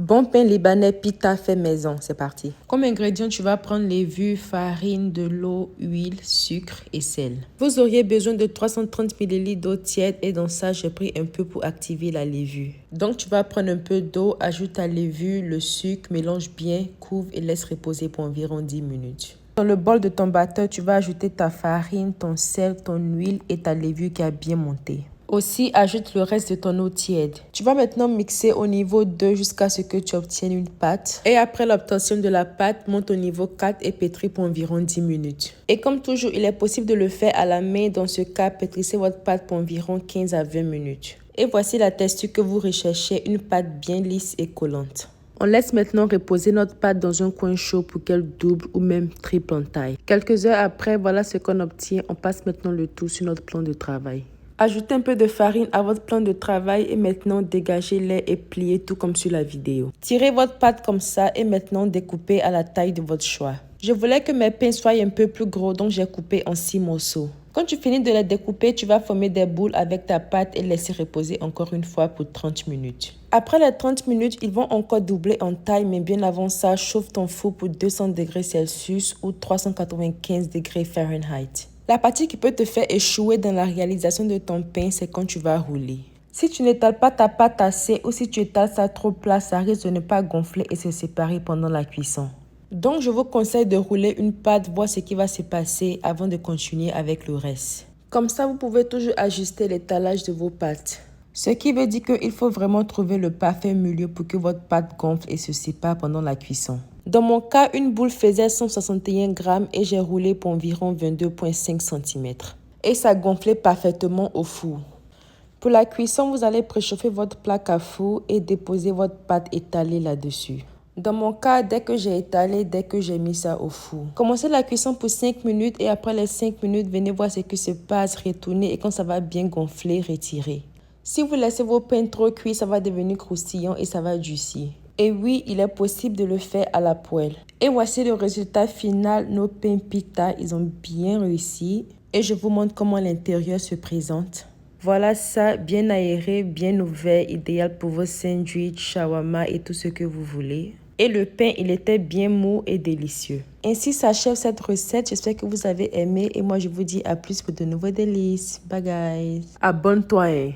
Bon pain libanais pita fait maison, c'est parti. Comme ingrédients, tu vas prendre levure, farine, de l'eau, huile, sucre et sel. Vous auriez besoin de 330 ml d'eau tiède et dans ça, j'ai pris un peu pour activer la levure. Donc, tu vas prendre un peu d'eau, ajoute ta levure, le sucre, mélange bien, couvre et laisse reposer pour environ 10 minutes. Dans le bol de ton batteur, tu vas ajouter ta farine, ton sel, ton huile et ta levure qui a bien monté. Aussi, ajoute le reste de ton eau tiède. Tu vas maintenant mixer au niveau 2 jusqu'à ce que tu obtiennes une pâte. Et après l'obtention de la pâte, monte au niveau 4 et pétris pour environ 10 minutes. Et comme toujours, il est possible de le faire à la main. Dans ce cas, pétrissez votre pâte pour environ 15 à 20 minutes. Et voici la texture que vous recherchez, une pâte bien lisse et collante. On laisse maintenant reposer notre pâte dans un coin chaud pour qu'elle double ou même triple en taille. Quelques heures après, voilà ce qu'on obtient. On passe maintenant le tout sur notre plan de travail. Ajoutez un peu de farine à votre plan de travail et maintenant dégagez-les et pliez tout comme sur la vidéo. Tirez votre pâte comme ça et maintenant découpez à la taille de votre choix. Je voulais que mes pains soient un peu plus gros donc j'ai coupé en 6 morceaux. Quand tu finis de les découper, tu vas former des boules avec ta pâte et laisser reposer encore une fois pour 30 minutes. Après les 30 minutes, ils vont encore doubler en taille, mais bien avant ça, chauffe ton four pour 200 degrés Celsius ou 395 degrés Fahrenheit. La partie qui peut te faire échouer dans la réalisation de ton pain, c'est quand tu vas rouler. Si tu n'étales pas ta pâte assez ou si tu étales ça trop plat, ça risque de ne pas gonfler et se séparer pendant la cuisson. Donc, je vous conseille de rouler une pâte, voir ce qui va se passer avant de continuer avec le reste. Comme ça, vous pouvez toujours ajuster l'étalage de vos pâtes. Ce qui veut dire qu'il faut vraiment trouver le parfait milieu pour que votre pâte gonfle et se sépare pendant la cuisson. Dans mon cas, une boule faisait 161 grammes et j'ai roulé pour environ 22,5 cm. Et ça gonflait parfaitement au four. Pour la cuisson, vous allez préchauffer votre plaque à four et déposer votre pâte étalée là-dessus. Dans mon cas, dès que j'ai étalé, dès que j'ai mis ça au four. Commencez la cuisson pour 5 minutes et après les 5 minutes, venez voir ce qui se passe, retournez et quand ça va bien gonfler, retirez. Si vous laissez vos pains trop cuits, ça va devenir croustillant et ça va durcir. Et oui, il est possible de le faire à la poêle. Et voici le résultat final. Nos pains pita, ils ont bien réussi. Et je vous montre comment l'intérieur se présente. Voilà ça, bien aéré, bien ouvert, idéal pour vos sandwichs, shawarma et tout ce que vous voulez. Et le pain, il était bien mou et délicieux. Ainsi s'achève cette recette. J'espère que vous avez aimé. Et moi, je vous dis à plus pour de nouveaux délices. Bye guys. Abonne-toi.